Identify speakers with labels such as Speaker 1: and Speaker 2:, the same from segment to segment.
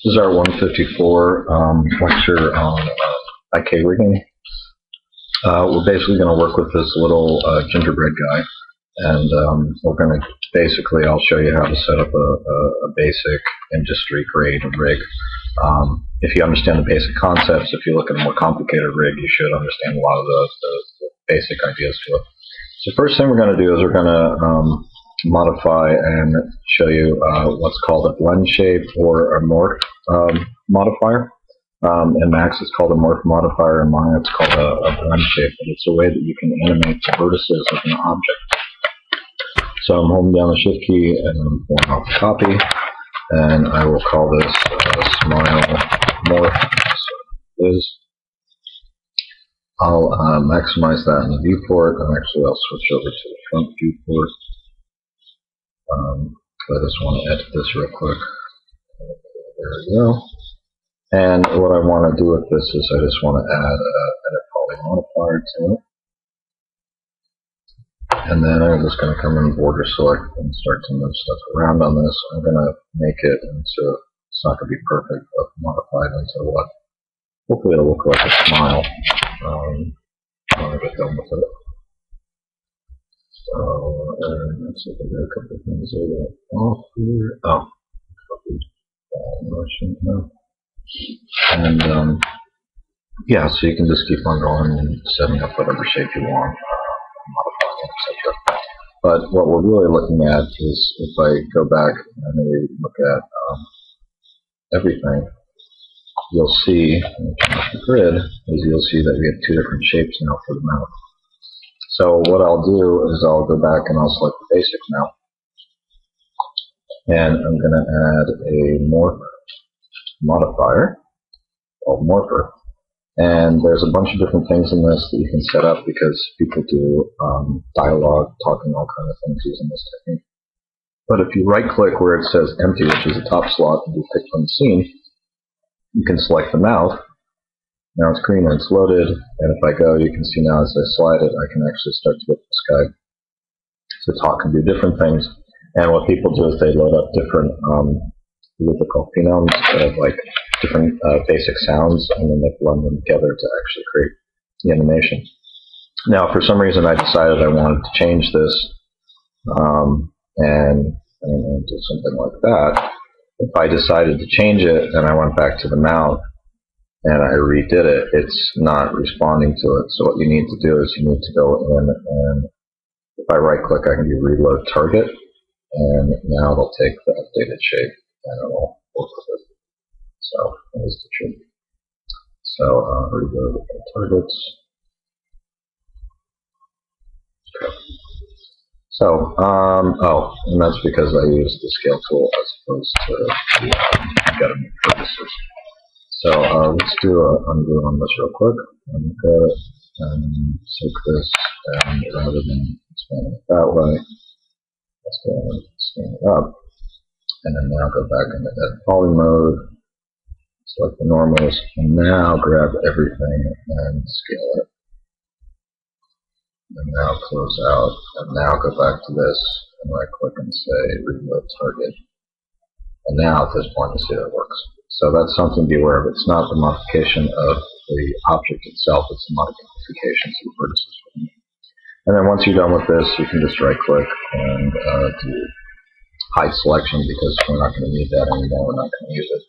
Speaker 1: This is our 154 lecture on IK rigging. We're basically going to work with this little gingerbread guy, and we're going to basically, I'll show you how to set up a basic industry grade rig. If you understand the basic concepts, if you look at a more complicated rig, you should understand a lot of the basic ideas to it. So first thing we're going to do is we're going to modify and show you what's called a blend shape or a morph modifier. In Max it's called a morph modifier, and mine it's called a blend shape, but it's a way that you can animate the vertices of an object. So I'm holding down the shift key and I'm pulling off the copy, and I will call this smile morph. So it is. I'll maximize that in the viewport, and actually I'll switch over to the front viewport. I just want to edit this real quick. There we go. And what I want to do with this is I just want to add an edit poly modifier to it. And then I'm just going to come in border select and start to move stuff around on this. I'm going to make it into, it's not going to be perfect, but modified into what hopefully it'll look like a smile. When I get done with it. So, let's see if I got a couple of things off here. Oh, motion now. And yeah, so you can just keep on going and setting up whatever shape you want, modifying it, etc. But what we're really looking at is, if I go back and we look at everything, you'll see, the grid, is you'll see that we have two different shapes now for the mouth. So what I'll do is I'll go back and I'll select the basic mouth, and I'm going to add a morph modifier called morpher. And there's a bunch of different things in this that you can set up, because people do dialogue, talking, all kinds of things using this technique. But if you right click where it says empty, which is the top slot, and do pick from the scene, you can select the mouth. Now it's green and it's loaded, and if I go, you can see now as I slide it, I can actually start to get this guy to talk and do different things. And what people do is they load up different, what they call phenomes, like different basic sounds, and then they blend them together to actually create the animation. Now, for some reason, I decided I wanted to change this, and I'm going to do something like that. If I decided to change it and I went back to the mouth and I redid it, it's not responding to it. So what you need to do is you need to go in, and if I right click, I can do reload target, and now it'll take the updated shape and it'll work with it. So there's the trick. So reload targets. Okay. So, and that's because I used the scale tool as opposed to the gutting purposes. So let's do an undo on this real quick. And go and take this, and rather than expanding it that way, let's go and expand it up. And then now go back into edit poly mode, select the normals, and now grab everything and scale it. And now close out, and now go back to this, and right click and say reload target. And now at this point you see that it works. So that's something to be aware of. It's not the modification of the object itself, it's the modifications of the vertices. And then once you're done with this, you can just right click and do hide selection, because we're not going to need that anymore, we're not going to use it.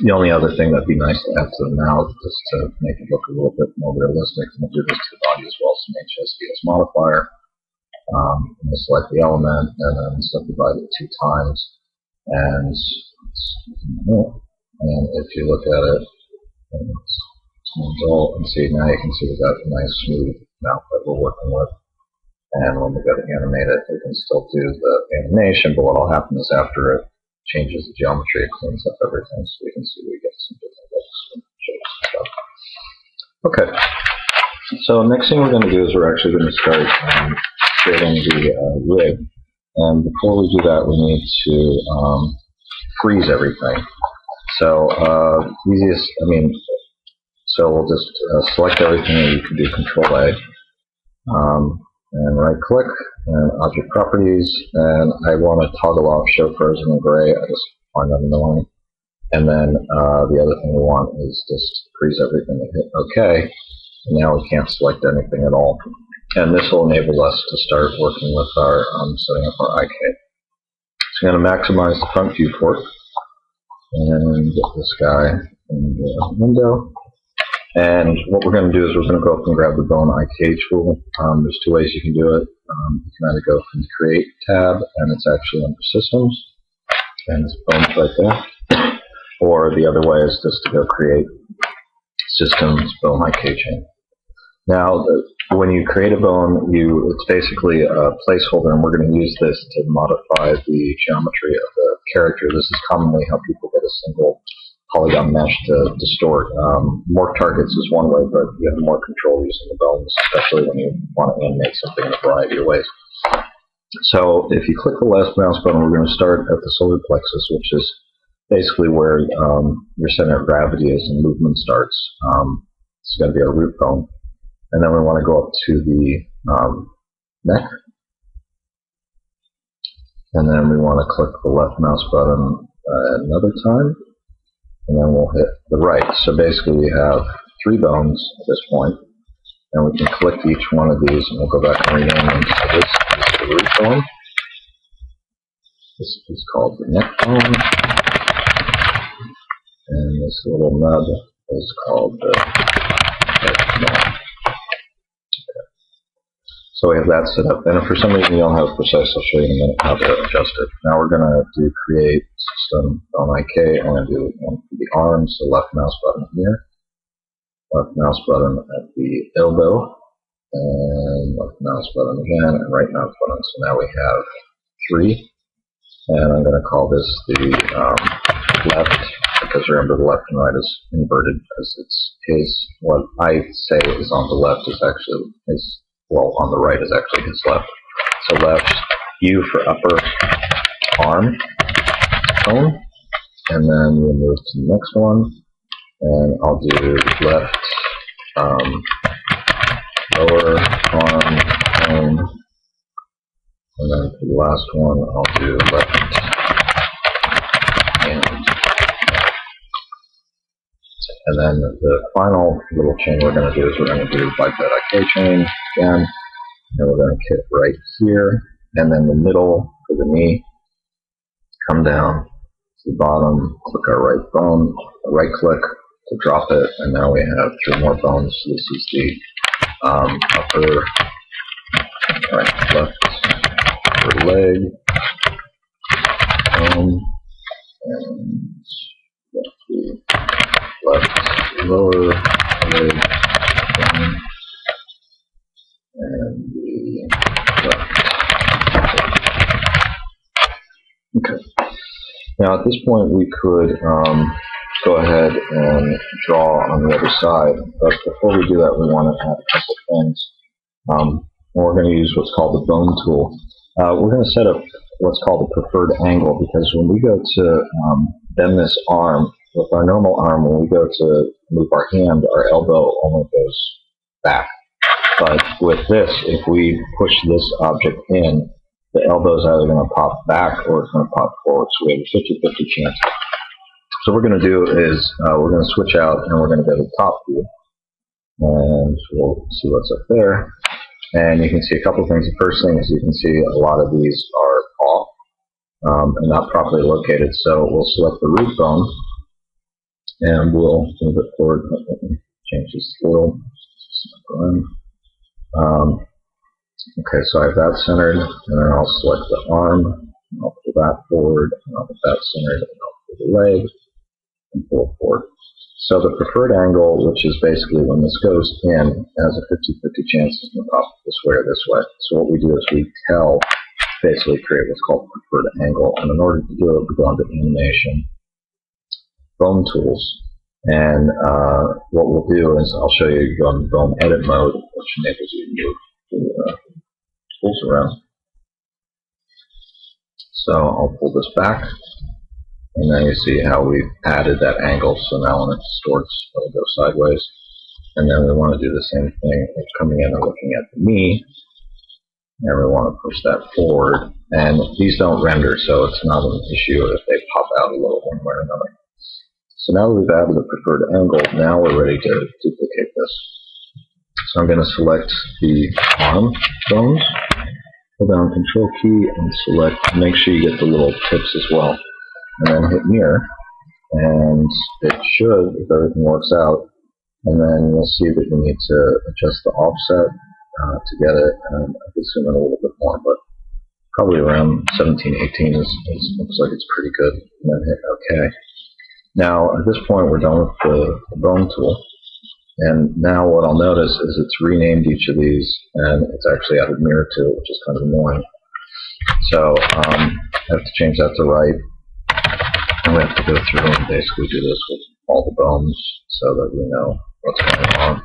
Speaker 1: The only other thing that'd be nice to add to the mouth is to make it look a little bit more realistic, and we'll do this to the body as well, some HSDS modifier. We'll select the element and then subdivide it 2 times. And if you look at it, and see, now you can see we've got a nice smooth mouth that we're working with. And when we go to animate it, we can still do the animation, but what will happen is after it changes the geometry, it cleans up everything, so we can see we get some different looks and shapes and stuff. Okay, so next thing we're going to do is we're actually going to start creating the rig. And before we do that, we need to freeze everything. So so we'll just select everything, and you can do Control A. And right click and object properties, and I want to toggle off show frozen and gray. I just find that annoying. And then the other thing we want is just freeze everything and hit OK. And now we can't select anything at all. And this will enable us to start working with our setting up our IK. So I'm going to maximize the front viewport and get this guy in the window. And what we're going to do is we're going to go up and grab the bone IK tool. There's two ways you can do it. You can either go from the Create tab, and it's actually under Systems, and it's bones right there. Or the other way is just to go Create Systems, Bone IK Chain. Now, when you create a bone, it's basically a placeholder, and we're going to use this to modify the geometry of the character. This is commonly how people get a single polygon mesh to distort. Morph targets is one way, but you have more control using the bones, especially when you want to animate something in a variety of ways. So if you click the left mouse button, we're going to start at the solar plexus, which is basically where your center of gravity is and movement starts. It's going to be a root bone. And then we want to go up to the neck. And then we want to click the left mouse button another time. And then we'll hit the right. So basically we have 3 bones at this point. And we can click each one of these, and we'll go back and rename them. So this is the root bone. This is called the neck bone. And this little nub is called the head bone. So we have that set up. And if for some reason you don't have precise, I'll show you in a minute how to adjust it. Now we're going to do Create System Bone IK. I'm going to do one for the arm, so left mouse button here. Left mouse button at the elbow. And left mouse button again, and right mouse button. So now we have 3. And I'm going to call this the left, because remember the left and right is inverted, because what I say is on the left is actually on the right is actually his left. So left, U for upper arm bone, and then we'll move to the next one, and I'll do left lower arm bone, and then for the last one I'll do left hand. And then the final little chain we're going to do is we're going to do biped IK chain again, and we're going to hit right here, and then the middle for the knee, come down to the bottom, click our right bone, right click to drop it, and now we have 3 more bones. So this is the upper, right, left, upper leg, bone, and the left lower leg, bone, and the left. Okay. Now at this point we could go ahead and draw on the other side, but before we do that we want to add a couple things. We're going to use what's called the bone tool. We're going to set up what's called a preferred angle, because when we go to bend this arm, with our normal arm, when we go to move our hand, our elbow only goes back. But with this, if we push this object in, the elbow is either going to pop back or it's going to pop forward. So we have a 50-50 chance. So what we're going to do is we're going to switch out, and we're going to go to top view. And we'll see what's up there. And you can see a couple things. The first thing is you can see a lot of these are off and not properly located. So we'll select the root bone, and we'll move it forward. Change this a little. Okay, so I have that centered, and then I'll select the arm, and I'll pull that forward, and I'll put that centered, and I'll pull the leg, and pull it forward. So the preferred angle, which is basically when this goes in, has a 50-50 chance it's going to pop this way or this way. So what we do is we basically create what's called preferred angle, and in order to do it, we go into Animation, Bone Tools, and what we'll do is I'll show you go in Bone Edit mode, which enables you to move the tools around. So I'll pull this back, and then you see how we've added that angle. So now when it distorts, it'll go sideways. And then we want to do the same thing of coming in and looking at the knee, and we want to push that forward. And these don't render, so it's not an issue if they pop out a little one way or another. So now that we've added the preferred angle, now we're ready to duplicate this. So I'm going to select the arm bones, hold down Control key and select, make sure you get the little tips as well, and then hit mirror, and it should, if everything works out, and then you'll see that you need to adjust the offset to get it, and I can zoom in a little bit more, but probably around 17, 18 looks like it's pretty good, and then hit OK. Now, at this point, we're done with the bone tool. And now what I'll notice is it's renamed each of these, and it's actually added mirror to it, which is kind of annoying. So I have to change that to right. And we have to go through and basically do this with all the bones so that we know what's going on.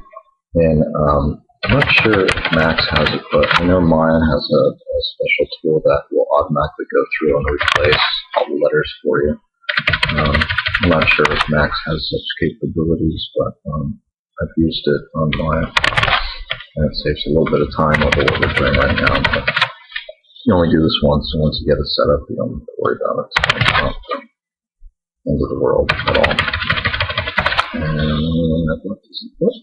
Speaker 1: And I'm not sure if Max has it, but I know Maya has a special tool that will automatically go through and replace all the letters for you. I'm not sure if Max has such capabilities, but I've used it on Maya, and it saves a little bit of time over what we're doing right now. But you only do this once, and once you get it set up, you don't have to worry about it. It's not the end of the world at all. And what does it put?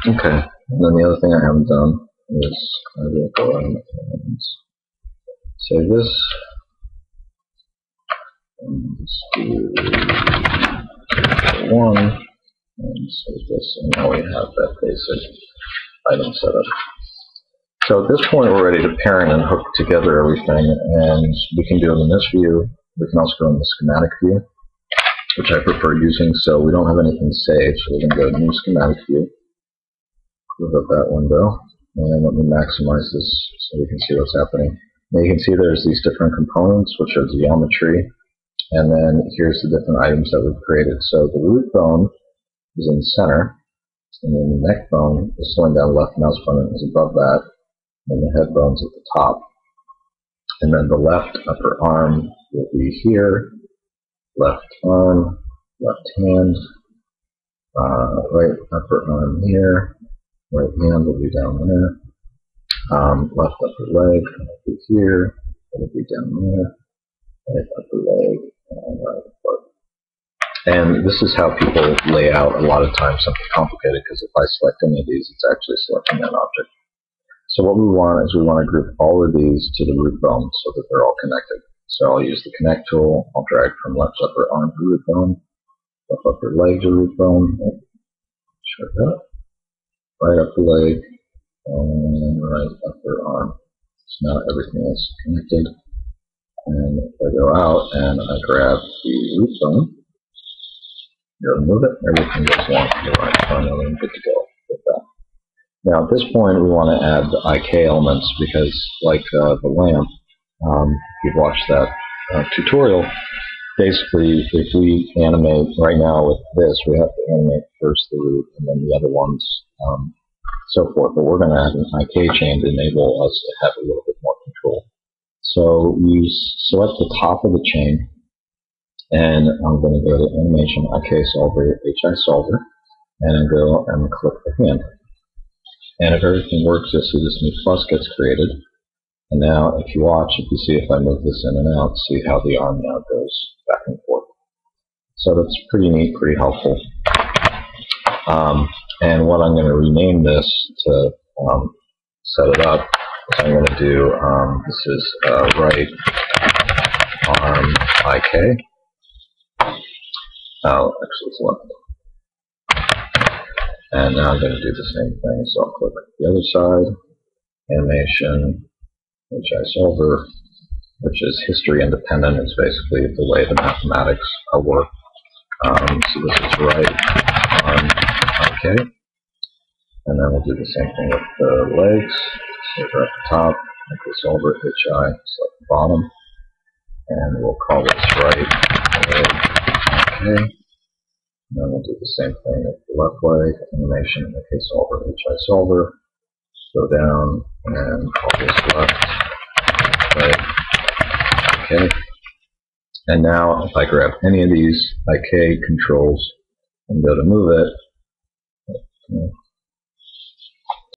Speaker 1: Okay, and then the other thing I haven't done is I will go ahead and save this, and just do 1, and save this, and now we have that basic item set up. So at this point we're ready to parent and hook together everything, and we can do it in this view. We can also go in the schematic view, which I prefer using, so we don't have anything saved, so we're going to go to New Schematic View, close up that window, and let me maximize this so we can see what's happening. Now you can see there's these different components, which are the geometry, and then here's the different items that we've created. So the root bone is in the center, and then the neck bone is slowing down left mouse button is above that, and the head bone's at the top. And then the left upper arm will be here, left arm, left hand, right upper arm here, right hand will be down there, left upper leg will be here, it'll be down there, right upper leg, and right foot. And this is how people lay out a lot of times something complicated, because if I select any of these, it's actually selecting that object. So what we want is we want to group all of these to the root bone so that they're all connected. So I'll use the connect tool, I'll drag from left upper arm to root bone, left upper leg to root bone, short that, right upper leg, and right upper arm. So now everything is connected. And if I go out and I grab the root bone, go move it, everything goes along to the right, so I'm good to go with that. Now at this point we want to add the IK elements, because like the lamp, if you've watched that tutorial, basically if we animate right now with this, we have to animate first the root and then the other ones, so forth. But we're going to add an IK chain to enable us to have a little bit more control. So you select the top of the chain, and I'm going to go to Animation, IK Solver, HI Solver, and then go and click the hand. And if everything works, you'll see this new plus gets created. And now, if you watch, if you see if I move this in and out, see how the arm now goes back and forth. So that's pretty neat, pretty helpful. And what I'm going to rename this to set it up is I'm going to do, this is right arm IK. Oh, actually it's left. And now I'm going to do the same thing, so I'll click the other side, Animation, HI Solver, which is history independent. It's basically the way the mathematics work. So this is right arm IK. And then we'll do the same thing with the legs. So we're at the top, IK Solver, HI, select the bottom. And we'll call this right leg IK. And then we'll do the same thing with the left leg, Animation, IK Solver, HI Solver. Go down and call this left leg IK. And now if I grab any of these IK controls and go to move it,